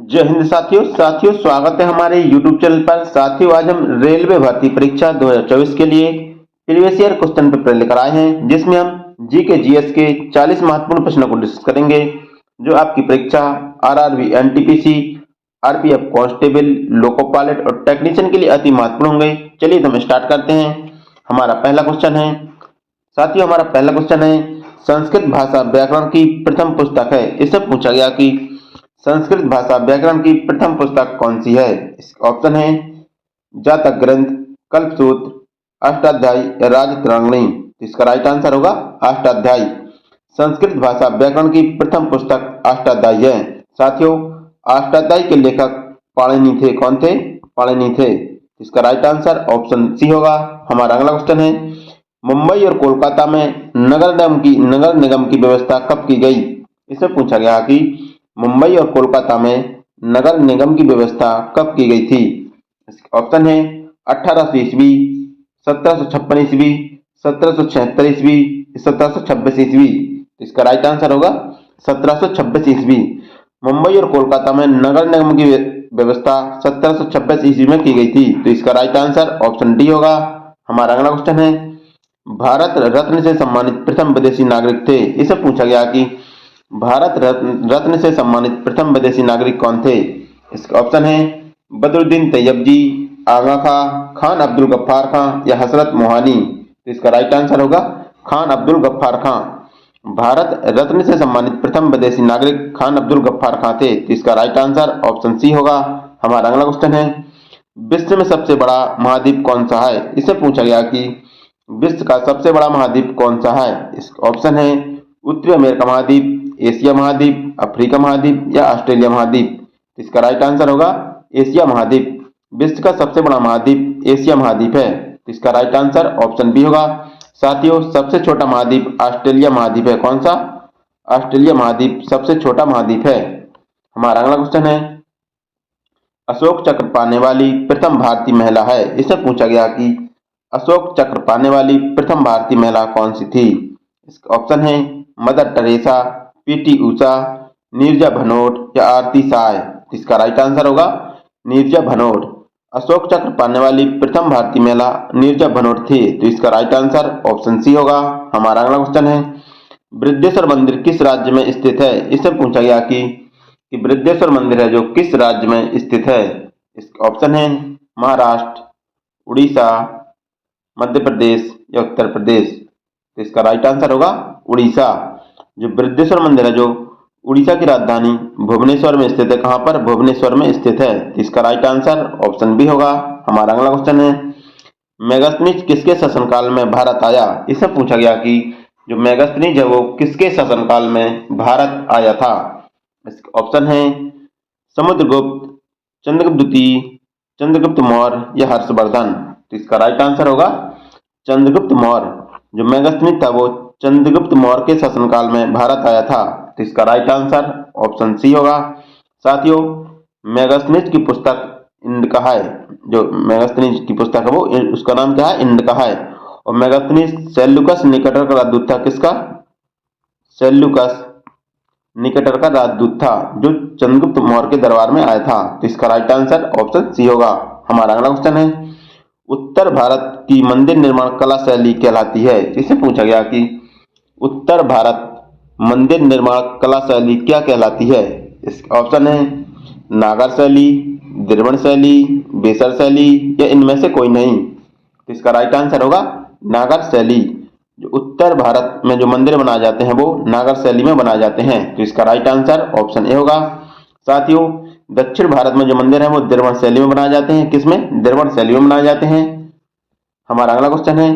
जय हिंद साथियों स्वागत है हमारे YouTube चैनल पर। साथियों, आज हम रेलवे भर्ती परीक्षा 2024 के लिए प्रीवियस ईयर क्वेश्चन पेपर लेकर आए हैं, जिसमें हम जी के जीएस के 40 महत्वपूर्ण प्रश्नों को डिस्कस करेंगे, जो आपकी परीक्षा RRB, NTPC, RPF constable, loco pilot और टेक्नीशियन के लिए अति महत्वपूर्ण होंगे। चलिए तो हम स्टार्ट करते हैं। हमारा पहला क्वेश्चन है, साथियों हमारा पहला क्वेश्चन है, संस्कृत भाषा व्याकरण की प्रथम पुस्तक है। इससे पूछा गया कि संस्कृत भाषा व्याकरण की प्रथम पुस्तक कौन सी है। ऑप्शन है जातक ग्रंथ, कल्पसूत्र, अष्टाध्यायी या राजतरंगिणी। इसका राइट आंसर होगा अष्टाध्यायी। संस्कृत भाषा व्याकरण की प्रथम पुस्तक अष्टाध्यायी है। साथियों, अष्टाध्यायी के लेखक पाणिनि थे। कौन थे? पाणिनि थे। इसका राइट आंसर ऑप्शन सी होगा। हमारा अगला क्वेश्चन है, मुंबई और कोलकाता में नगर निगम की व्यवस्था कब की गई। इससे पूछा गया कि मुंबई और कोलकाता में नगर निगम की व्यवस्था कब की गई थी। ऑप्शन है 1800 ईस्वी, 1756 ईस्वी, 1776 ईस्वी, 1726 ईस्वी। इसका राइट आंसर होगा 1726 ईस्वी। मुंबई और कोलकाता में नगर निगम की व्यवस्था 1726 ईस्वी में की गई थी। तो इसका राइट आंसर ऑप्शन डी होगा। हमारा अगला क्वेश्चन है, भारत रत्न से सम्मानित प्रथम विदेशी नागरिक थे। इसे पूछा गया कि भारत रत्न से सम्मानित प्रथम विदेशी नागरिक कौन थे। इसका ऑप्शन है बदरुद्दीन तैयबजी, आगा खां, खान अब्दुल गफ्फार खां या हसरत मोहानी। तो इसका राइट आंसर होगा खान अब्दुल गफ्फार खां। भारत रत्न से सम्मानित प्रथम विदेशी नागरिक खान अब्दुल गफ्फार खां थे। तो इसका राइट आंसर ऑप्शन सी होगा। हमारा अगला क्वेश्चन है, विश्व में सबसे बड़ा महाद्वीप कौन सा है। इससे पूछा गया कि विश्व का सबसे बड़ा महाद्वीप कौन सा है। इसका ऑप्शन है उत्तरी अमेरिका महाद्वीप, एशिया महाद्वीप, अफ्रीका महाद्वीप या ऑस्ट्रेलिया महाद्वीप। इसका राइट आंसर होगा एशिया महाद्वीप। विश्व का सबसे बड़ा महाद्वीप एशिया महाद्वीप है। इसका राइट आंसर ऑप्शन बी होगा। साथियों, सबसे छोटा महाद्वीप ऑस्ट्रेलिया महाद्वीप है। कौन सा? ऑस्ट्रेलिया महाद्वीप सबसे छोटा महाद्वीप है। हमारा अगला क्वेश्चन है, अशोक चक्र पाने वाली प्रथम भारतीय महिला है। इससे पूछा गया कि अशोक चक्र पाने वाली प्रथम भारतीय महिला कौन सी थी। इसका ऑप्शन है mother Teresa, PT Usha, Neerja Bhanot या आरती साय। इसका राइट आंसर होगा नीरजा भनोट। अशोक चक्र पाने वाली प्रथम भारतीय महिला नीरजा भनोट थी। तो इसका राइट आंसर ऑप्शन सी होगा। हमारा अगला क्वेश्चन है, बृहदेश्वर मंदिर किस राज्य में स्थित है। इससे पूछा गया कि बृहदेश्वर मंदिर है जो किस राज्य में स्थित है। इसका ऑप्शन है महाराष्ट्र, उड़ीसा, मध्य प्रदेश या उत्तर प्रदेश। तो इसका राइट आंसर होगा उड़ीसा। जो बृहदेश्वर मंदिर है जो उड़ीसा की राजधानी भुवनेश्वर में स्थित है। कहां पर? भुवनेश्वर में स्थित है। तो इसका राइट आंसर ऑप्शन बी होगा। हमारा अगला क्वेश्चन है, मेगास्थनीज किसके शासनकाल में भारत आया। इससे पूछा गया कि जो मेगास्थनीज है वो किसके शासनकाल में भारत आया था। इसका ऑप्शन है समुद्रगुप्त, चंद्रगुप्त द्वितीय, चंद्रगुप्त मौर्य या हर्षवर्धन। तो इसका राइट आंसर होगा चंद्रगुप्त मौर्य। जो मेगास्थनीज था वो चंद्रगुप्त मौर्य के शासनकाल में भारत आया था। तो इसका राइट आंसर ऑप्शन सी होगा। साथियों, मेगास्थनीज की पुस्तक इंडिका है। जो मेगास्थनीज की पुस्तक है वो उसका नाम क्या है? इंडिका है। और मेगास्थनीज सेल्यूकस निकेटर का राजदूत था। किसका? सेल्यूकस निकेटर का राजदूत था जो चंद्रगुप्त मौर्य के दरबार में आया था। तो इसका राइट आंसर ऑप्शन सी होगा। हमारा अगला क्वेश्चन है, उत्तर भारत की मंदिर निर्माण कला शैली कहलाती है। इसे पूछा गया कि उत्तर भारत मंदिर निर्माण कला शैली क्या कहलाती है। इसका ऑप्शन है नागर शैली, द्रविड़ शैली, बेसर शैली या इनमें से कोई नहीं। तो इसका राइट आंसर होगा नागर शैली। जो उत्तर भारत में जो मंदिर बनाए जाते हैं वो नागर शैली में बनाए जाते हैं। तो इसका राइट आंसर ऑप्शन ए होगा। साथियों, दक्षिण भारत में जो मंदिर है वो द्रविड़ शैली में बनाए जाते हैं। किसमें? द्रविड़ शैली में बनाए जाते हैं। हमारा अगला क्वेश्चन है,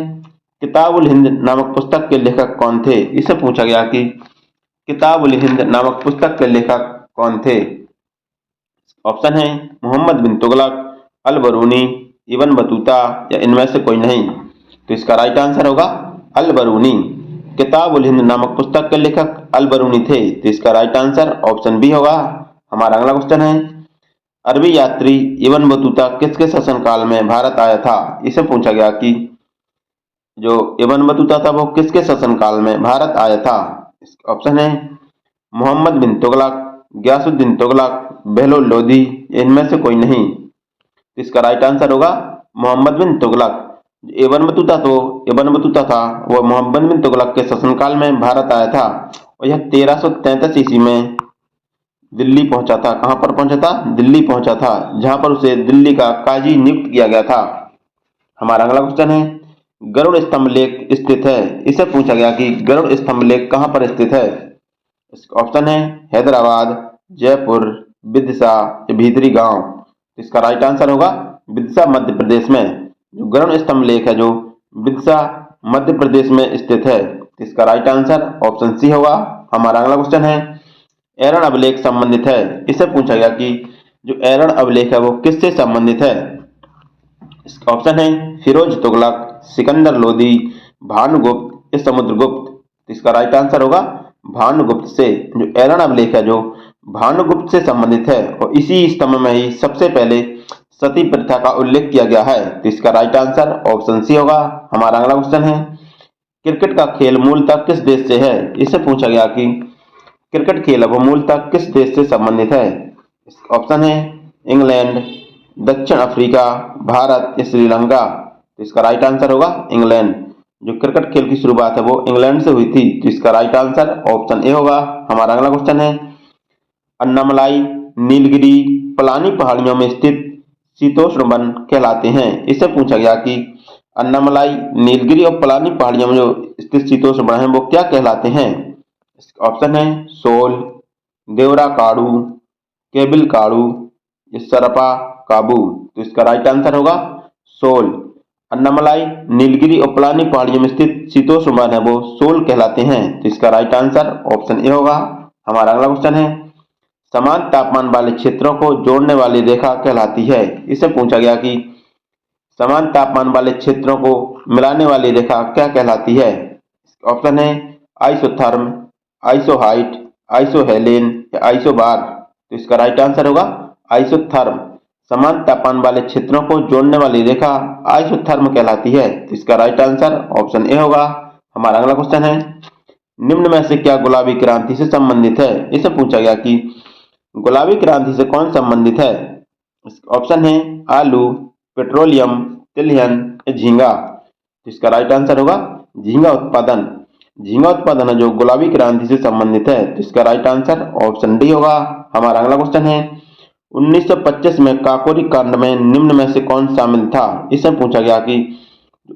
किताबुल हिंद नामक पुस्तक के लेखक कौन थे। इससे पूछा गया कि किताबुल हिंद नामक पुस्तक के लेखक कौन थे। ऑप्शन है मोहम्मद बिन तुगलक, अल बरूनी, इब्न बतूता या इनमें से कोई नहीं। तो इसका राइट आंसर होगा अल बरूनी। किताबुल हिंद नामक पुस्तक के लेखक अल बरूनी थे। तो इसका राइट आंसर ऑप्शन बी होगा। हमारा अगला क्वेश्चन है, अरबी यात्री इब्न बतूता किसके शासनकाल में भारत आया था। इसे पूछा गया कि जो इब्न बतूता था वो किसके शासनकाल में भारत आया था। ऑप्शन है मोहम्मद बिन तुगलक, गयासुद्दीन तुगलक, बेहलो लोदी, इनमें से कोई नहीं। तो इसका राइट आंसर होगा मोहम्मद बिन तुगलक। इब्न बतूता था वो मोहम्मद बिन तुगलक के शासनकाल में भारत आया था और यह 1333 ईस्वी में दिल्ली पहुंचा था। कहां पर पहुंचा था? दिल्ली पहुंचा था, जहां पर उसे दिल्ली का काजी नियुक्त किया गया था। हमारा अगला क्वेश्चन है, गरुड़ स्तंभ लेक स्थित है। इसे पूछा गया कि गरुड़ स्तंभ लेक कहां पर स्थित है। इसका ऑप्शन है हैदराबाद, जयपुर, विदिशा या भीतरी गांव। तो इसका राइट आंसर होगा विदिशा, मध्य प्रदेश में। जो गरुड़ स्तंभ लेक है जो विदिशा मध्य प्रदेश में स्थित है। तो इसका राइट आंसर ऑप्शन सी होगा। हमारा अगला क्वेश्चन है, एरन अभिलेख संबंधित है। इसे पूछा गया कि जो एरन अभिलेख है वो किससे संबंधित है। इसका ऑप्शन है फिरोज तुगलक, सिकंदर लोदी, भानुगुप्त या समुद्रगुप्त। तो इसका राइट आंसर होगा भानुगुप्त से। जो एरन अभिलेख है जो भानुगुप्त से संबंधित है और इसी स्तंभ में ही सबसे पहले सती प्रथा का उल्लेख किया गया है। तो इसका राइट आंसर ऑप्शन सी होगा। हमारा अगला क्वेश्चन है, क्रिकेट का खेल मूलतः किस देश से है। इसे पूछा गया कि क्रिकेट खेल है वो मूलतः किस देश से संबंधित है। ऑप्शन है इंग्लैंड, दक्षिण अफ्रीका, भारत या श्रीलंका। तो इसका राइट आंसर होगा इंग्लैंड। जो क्रिकेट खेल की शुरुआत है वो इंग्लैंड से हुई थी। तो इसका राइट आंसर ऑप्शन ए होगा। हमारा अगला क्वेश्चन है, अन्नामलाई, नीलगिरी, पलानी पहाड़ियों में स्थित शीतोष्ण वन कहलाते हैं। इससे पूछा गया कि अन्नामलाई, नीलगिरी और पलानी पहाड़ियों में जो स्थित शीतोष्ण वन है वो क्या कहलाते हैं। ऑप्शन है सोल, देवरा काड़ू, केबिल काड़ू या सरपा काबू। तो इसका राइट आंसर होगा सोल। अन्नामलाई, नीलगिरी और पलानी पहाड़ियों में स्थित शीतोष्ण वन है वो सोल कहलाते हैं। तो इसका राइट आंसर ऑप्शन ए होगा। हमारा अगला क्वेश्चन है, समान तापमान वाले क्षेत्रों को जोड़ने वाली रेखा कहलाती है। इससे पूछा गया कि समान तापमान वाले क्षेत्रों को मिलाने वाली रेखा क्या कहलाती है। ऑप्शन है आइसोथर्म, आइसोहाइट, आइसोहेलेन या आइसोबार। तो इसका राइट आंसर होगा आइसोथर्म। समान तापमान वाले क्षेत्रों को जोड़ने वाली रेखा आइसोथर्म कहलाती है। तो इसका राइट आंसर ऑप्शन ए होगा। हमारा अगला क्वेश्चन है, निम्न में से क्या गुलाबी क्रांति से संबंधित है। इसे पूछा गया कि गुलाबी क्रांति से कौन संबंधित है। ऑप्शन है आलू, पेट्रोलियम, तिलहन या झींगा। तो इसका राइट आंसर होगा झींगा उत्पादन। झींगा उत्पादन है जो गुलाबी क्रांति से संबंधित है। तो इसका राइट आंसर ऑप्शन डी होगा। हमारा अगला क्वेश्चन है, 1925 में काकोरी कांड में निम्न में से कौन शामिल था। इससे पूछा गया कि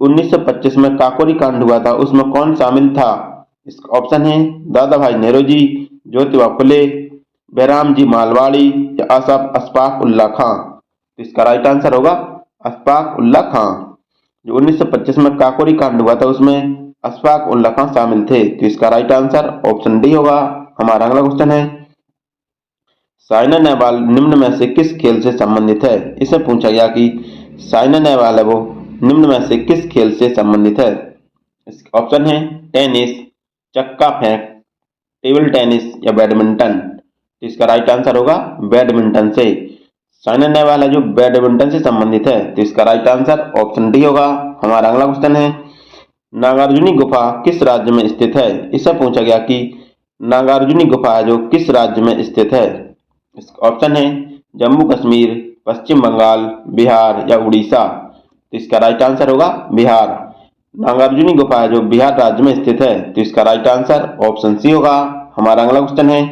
1925 में काकोरी कांड हुआ था उसमें कौन शामिल था। इसका ऑप्शन है दादा भाई नेहरू, ज्योतिबा फुले, बैराम जी मालवाड़ी या अशफाक उल्ला खां। तो इसका राइट आंसर होगा अशफाक उल्ला खां। जो 1925 में काकोरी कांड हुआ था उसमें अशफाक उल्ला खां शामिल थे। तो इसका राइट आंसर ऑप्शन डी होगा। हमारा अगला क्वेश्चन है, साइना नेहवाल निम्न में से किस खेल से संबंधित है। इसे पूछा गया कि साइना नेहवाल है वो निम्न में से किस खेल से संबंधित है। ऑप्शन है टेनिस, चक्का फेंक, टेबल टेनिस या बैडमिंटन। तो इसका राइट आंसर होगा बैडमिंटन से। साइना नेहवाल है जो बैडमिंटन से संबंधित है। तो इसका राइट आंसर ऑप्शन डी होगा। हमारा अगला क्वेश्चन है, नागार्जुनी गुफा किस राज्य में स्थित है। इससे पूछा गया कि नागार्जुनी गुफा है जो किस राज्य में स्थित है। ऑप्शन है जम्मू कश्मीर, पश्चिम बंगाल, बिहार या उड़ीसा। तो इसका राइट आंसर होगा बिहार। नागार्जुनी गुफा है जो बिहार राज्य में स्थित है। तो इसका राइट आंसर ऑप्शन सी होगा। हमारा अगला क्वेश्चन है,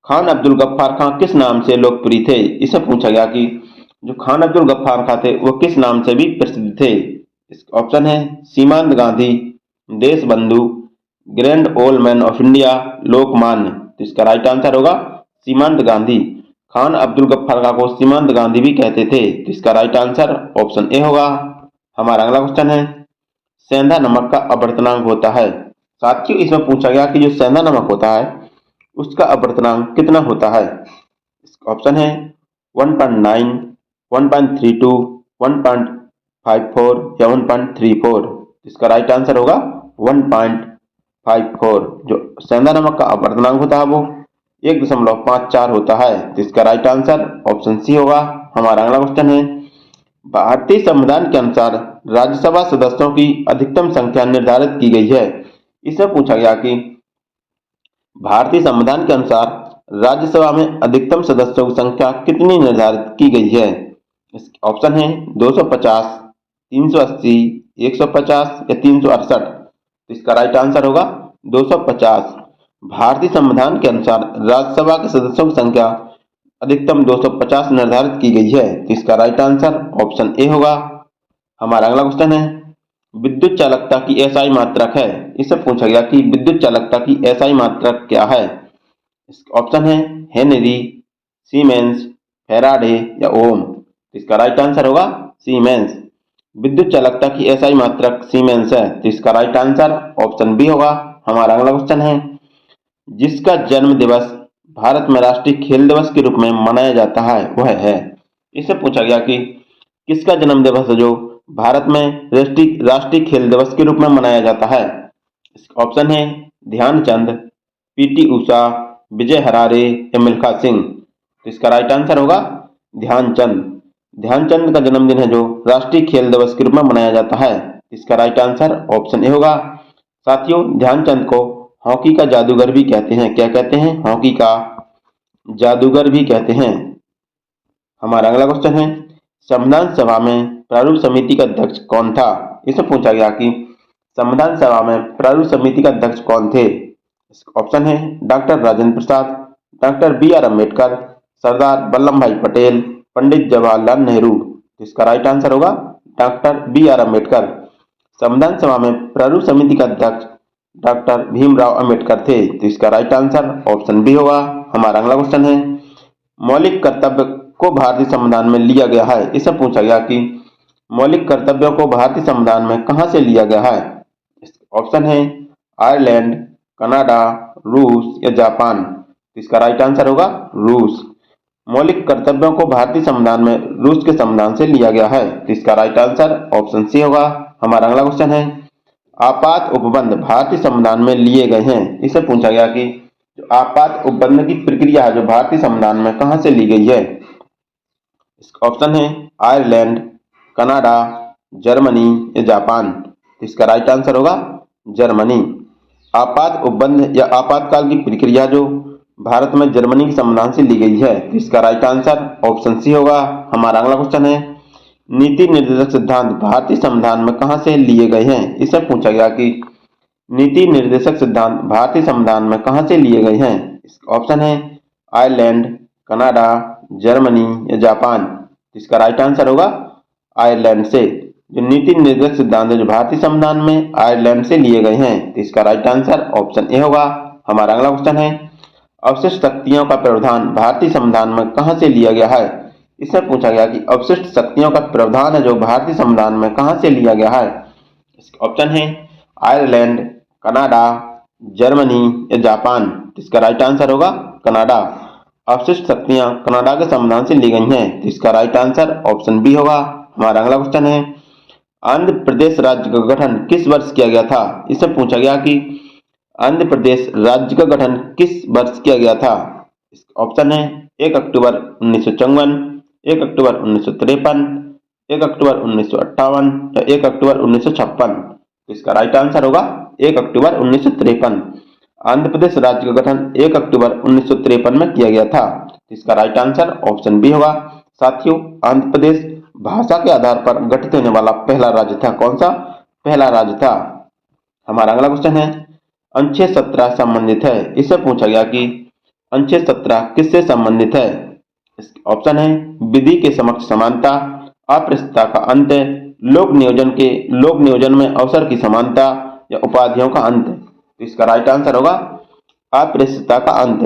खान अब्दुल गफ्फार खां किस नाम से लोकप्रिय थे। इसे पूछा गया कि जो खान अब्दुल गफ्फार खां थे वो किस नाम से भी प्रसिद्ध थे। ऑप्शन है सीमांत Gandhi, Deshbandhu, grand old man of India, Lokmanya. तो इसका राइट आंसर होगा सीमांत गांधी। खान अब्दुल गफ्फार खां को सीमांत गांधी भी कहते थे। तो इसका राइट आंसर ऑप्शन ए होगा। हमारा अगला क्वेश्चन है, सेंधा नमक का अपवर्तनांक होता है। साथियों इसमें पूछा गया कि जो सेंधा नमक होता है उसका अपवर्तनांक कितना होता है। ऑप्शन है 1.9, 1.32, 1.54 या 1.34। इसका राइट आंसर होगा 1.54। जो सेंधा नमक का अपवर्तनांक होता है वो 1.54 होता है। तो इसका राइट आंसर ऑप्शन सी होगा। हमारा अगला क्वेश्चन है, भारतीय संविधान के अनुसार राज्यसभा सदस्यों की अधिकतम संख्या निर्धारित की गई है। इससे पूछा गया कि भारतीय संविधान के अनुसार राज्यसभा में अधिकतम सदस्यों की संख्या कितनी निर्धारित की गई है? ऑप्शन है 250, 380, 150 या 368। तो इसका राइट आंसर होगा 250। भारतीय संविधान के अनुसार राज्यसभा के सदस्यों की संख्या अधिकतम 250 निर्धारित की गई है। तो इसका राइट आंसर ऑप्शन ए होगा। हमारा अगला क्वेश्चन है, विद्युत चालकता की एसआई मात्रक है। इससे पूछा गया कि विद्युत चालकता की एसआई मात्रक क्या है। ऑप्शन है हेनरी, सीमेंस, फैराडे या ओम। तो इसका राइट आंसर होगा सीमेंस। विद्युत चालकता की एसआई मात्रक सीमेंस है। तो इसका राइट आंसर ऑप्शन बी होगा। हमारा अगला क्वेश्चन है, जिसका जन्म दिवस भारत में राष्ट्रीय खेल दिवस के रूप में मनाया जाता है वह है। इससे पूछा गया कि किसका जन्म दिवस है जो भारत में राष्ट्रीय खेल दिवस के रूप में मनाया जाता है। ऑप्शन है ध्यानचंद, पीटी उषा, विजय हरारे या मिल्खा सिंह। तो इसका राइट आंसर होगा ध्यानचंद। ध्यानचंद का जन्मदिन है जो राष्ट्रीय खेल दिवस के रूप में मनाया जाता है। इसका राइट आंसर ऑप्शन ए होगा। साथियों, ध्यानचंद को हॉकी का जादूगर भी कहते हैं। क्या कहते हैं? हॉकी का जादूगर भी कहते हैं। हमारा अगला क्वेश्चन है, संविधान सभा में प्रारूप समिति का अध्यक्ष कौन था? इसे पूछा गया कि संविधान सभा में प्रारूप समिति का अध्यक्ष कौन थे। ऑप्शन है doctor Rajendra Prasad, doctor B R Ambedkar, Sardar Vallabh Bhai Patel, Pandit Jawaharlal Nehru. इसका राइट आंसर होगा डॉक्टर बी आर अम्बेडकर। संविधान सभा में प्रारूप समिति का अध्यक्ष डॉक्टर भीमराव अम्बेडकर थे। तो इसका राइट आंसर ऑप्शन बी होगा। हमारा अगला क्वेश्चन है, मौलिक कर्तव्य को भारतीय संविधान में लिया गया है। इससे पूछा गया कि मौलिक कर्तव्यों को भारतीय संविधान में कहां से लिया गया है। ऑप्शन है आयरलैंड, कनाडा, रूस या जापान। इसका राइट आंसर होगा रूस। मौलिक कर्तव्यों को भारतीय संविधान में रूस के संविधान से लिया गया है। इसका राइट आंसर ऑप्शन सी होगा। हमारा अगला क्वेश्चन है, आपात उपबंध भारतीय संविधान में लिए गए हैं। इससे पूछा गया कि जो आपात उपबंध की प्रक्रिया है जो भारतीय संविधान में कहां से ली गई है। ऑप्शन है आयरलैंड, कनाडा, जर्मनी या जापान। इसका राइट आंसर होगा जर्मनी। आपात उपबंध या आपातकाल की प्रक्रिया जो भारत में जर्मनी के संविधान से ली गई है। इसका राइट आंसर ऑप्शन सी होगा। हमारा अगला क्वेश्चन है, नीति निर्देशक सिद्धांत भारतीय संविधान में कहां से लिए गए हैं। इससे पूछा गया कि नीति निर्देशक सिद्धांत भारतीय संविधान में कहां से लिए गए हैं। ऑप्शन है आयरलैंड, कनाडा, जर्मनी या जापान। इसका राइट आंसर होगा आयरलैंड से। जो नीति निर्देशक सिद्धांत है जो भारतीय संविधान में आयरलैंड से लिए गए हैं। तो इसका राइट आंसर ऑप्शन ए होगा। हमारा अगला क्वेश्चन है, अवशिष्ट शक्तियों का प्रावधान भारतीय संविधान में कहां से लिया गया है। इससे पूछा गया कि अवशिष्ट शक्तियों का प्रावधान है जो भारतीय संविधान में कहां से लिया गया है। ऑप्शन है आयरलैंड, कनाडा, जर्मनी या जापान। इसका राइट आंसर होगा कनाडा। अवशिष्ट शक्तियां कनाडा के संविधान से ली गई हैं। तो इसका राइट आंसर ऑप्शन बी होगा। हमारा अगला क्वेश्चन है, आंध्र प्रदेश राज्य का गठन किस वर्ष किया गया था। इससे पूछा गया कि आंध्र प्रदेश राज्य का गठन किस वर्ष किया गया था। ऑप्शन है 1 अक्टूबर 1954, 1 अक्टूबर 1953, 1 अक्टूबर 1958 या 1 अक्टूबर 1956। इसका राइट आंसर होगा 1 अक्टूबर 1953। आंध्र प्रदेश राज्य का गठन 1 अक्टूबर 1953 में किया गया था। इसका राइट आंसर ऑप्शन बी होगा। साथियों, आंध्र प्रदेश भाषा के आधार पर गठित होने वाला पहला राज्य था। कौन सा पहला राज्य था। हमारा अगला क्वेश्चन है, अनुच्छेद 17 संबंधित है। इससे पूछा गया कि अनुच्छेद 17 किससे संबंधित है। ऑप्शन है विधि के समक्ष समानता, अस्पृश्यता का अंत, लोक नियोजन में अवसर की समानता या उपाधियों का अंत। इसका राइट आंसर होगा अस्पृश्यता का अंत।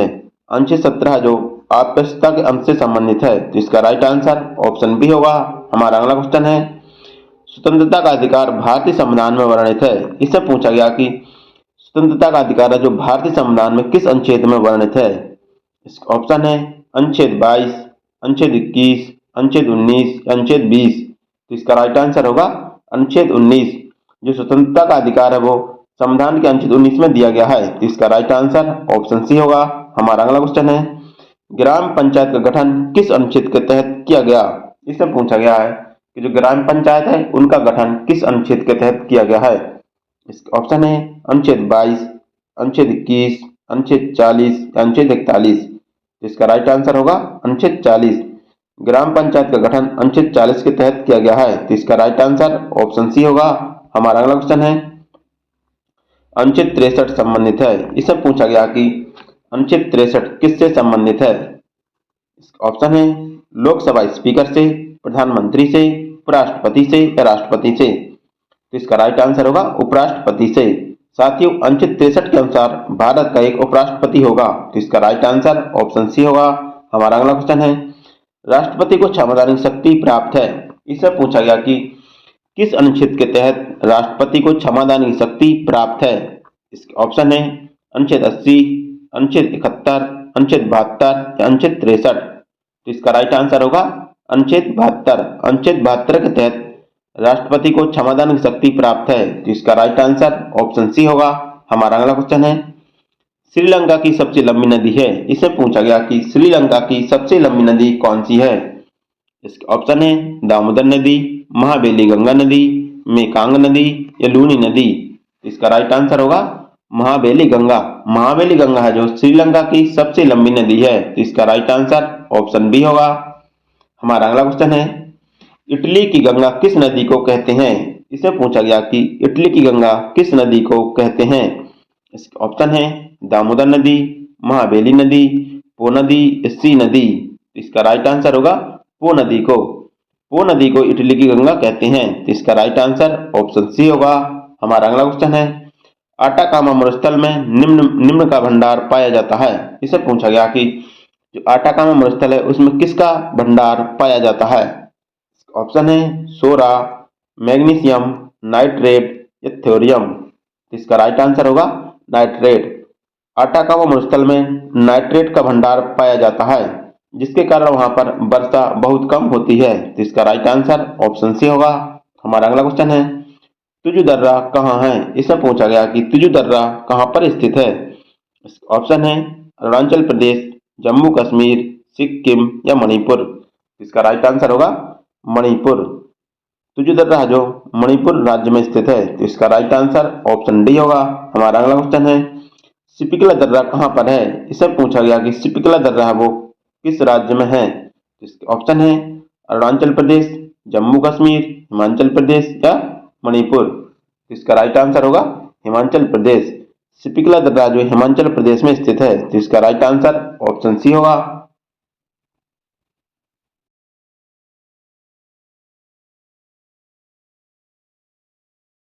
अनुच्छेद 17 जो अस्पृश्यता के अंत से संबंधित है। तो इसका राइट आंसर ऑप्शन बी होगा। हमारा अगला क्वेश्चन है, स्वतंत्रता का अधिकार भारतीय संविधान में वर्णित है। इससे पूछा गया कि स्वतंत्रता का अधिकार है जो भारतीय संविधान में किस अनुच्छेद में वर्णित है। ऑप्शन है अनुच्छेद 22, अनुच्छेद 21, अनुच्छेद 19, अनुच्छेद 20। तो इसका राइट आंसर होगा अनुच्छेद 19। जो स्वतंत्रता का अधिकार है वो संविधान के अनुच्छेद 19 में दिया गया है। तो इसका राइट आंसर ऑप्शन सी होगा। हमारा अगला क्वेश्चन है, ग्राम पंचायत का गठन किस अनुच्छेद के तहत किया गया। इससे पूछा गया है कि जो ग्राम पंचायत है उनका गठन किस अनुच्छेद के तहत किया गया है। ऑप्शन है अनुच्छेद 22, अनुच्छेद 21, अनुच्छेद 40, अनुच्छेद 41। तो इसका राइट आंसर होगा अनुच्छेद 40। ग्राम पंचायत का गठन अनुच्छेद 40 के तहत किया गया है, तो इसका राइट आंसर ऑप्शन सी होगा। हमारा अगला क्वेश्चन है अनुच्छेद 63 संबंधित है। इसमें पूछा गया कि अनुच्छेद 63 किससे संबंधित है। ऑप्शन है लोकसभा स्पीकर से, प्रधानमंत्री से, उपराष्ट्रपति से या राष्ट्रपति से। तो इसका राइट आंसर होगा उपराष्ट्रपति से। साथियों अनुच्छेद 63 के अनुसार भारत का एक उपराष्ट्रपति होगा, तो इसका राइट आंसर ऑप्शन सी होगा। हमारा अगला क्वेश्चन है राष्ट्रपति को क्षमताधान शक्ति प्राप्त है। इससे पूछा गया कि किस अनुच्छेद के तहत राष्ट्रपति को क्षमादान की शक्ति प्राप्त है। इसके ऑप्शन है अनुच्छेद 80, अनुच्छेद 71, अनुच्छेद 72 या अनुच्छेद 63। तो इसका राइट आंसर होगा अनुच्छेद 72। अनुच्छेद 72 के तहत राष्ट्रपति को क्षमादान की शक्ति प्राप्त है, तो इसका राइट आंसर ऑप्शन सी होगा। हमारा अगला क्वेश्चन है श्रीलंका की सबसे लंबी नदी है। इससे पूछा गया कि श्रीलंका की सबसे लंबी नदी कौन सी है। इसके ऑप्शन है दामोदर नदी, महाबेली गंगा नदी, मेकांग नदी या लूनी नदी। इसका राइट आंसर होगा महाबेली गंगा। महाबेली गंगा है जो श्रीलंका की सबसे लंबी नदी है, तो इसका राइट आंसर ऑप्शन बी होगा। हमारा अगला क्वेश्चन है इटली की गंगा किस नदी को कहते हैं। इसे पूछा गया कि इटली की गंगा किस नदी को कहते हैं। इसके ऑप्शन है दामोदर नदी, महाबेली नदी, पो नदी, सी नदी। इसका राइट आंसर होगा पो नदी को। पो नदी को इटली की गंगा कहते हैं, तो इसका राइट आंसर ऑप्शन सी होगा। हमारा अगला क्वेश्चन है आटाकामा मरुस्थल में निम्न का भंडार पाया जाता है। इसे पूछा गया कि जो आटाकामा मरुस्थल है उसमें किसका भंडार पाया जाता है। ऑप्शन है सोरा, मैग्नीशियम, नाइट्रेट या थोरियम। इसका राइट आंसर होगा नाइट्रेट। आटाकामा मरुस्थल में नाइट्रेट का भंडार पाया जाता है, जिसके कारण वहां पर वर्षा बहुत कम होती है, तो इसका राइट आंसर ऑप्शन सी होगा। हमारा अगला क्वेश्चन है तुजु दर्रा कहाँ है। इसमें पूछा गया कि तुजु दर्रा कहाँ पर स्थित है। ऑप्शन है अरुणाचल प्रदेश, जम्मू कश्मीर, सिक्किम या मणिपुर। इसका राइट आंसर होगा मणिपुर। तुजु दर्रा जो मणिपुर राज्य में स्थित है, तो इसका राइट आंसर ऑप्शन डी होगा। हमारा अगला क्वेश्चन है सिपिकला दर्रा कहाँ पर है। इससे पूछा गया कि सिपिकला दर्रा है वो किस राज्य में है। ऑप्शन है अरुणाचल प्रदेश, जम्मू कश्मीर, हिमाचल प्रदेश या मणिपुर। इसका राइट आंसर होगा हिमाचल प्रदेश। सिपिकला दर्रा जो हिमाचल प्रदेश में स्थित है, तो इसका राइट आंसर ऑप्शन सी होगा।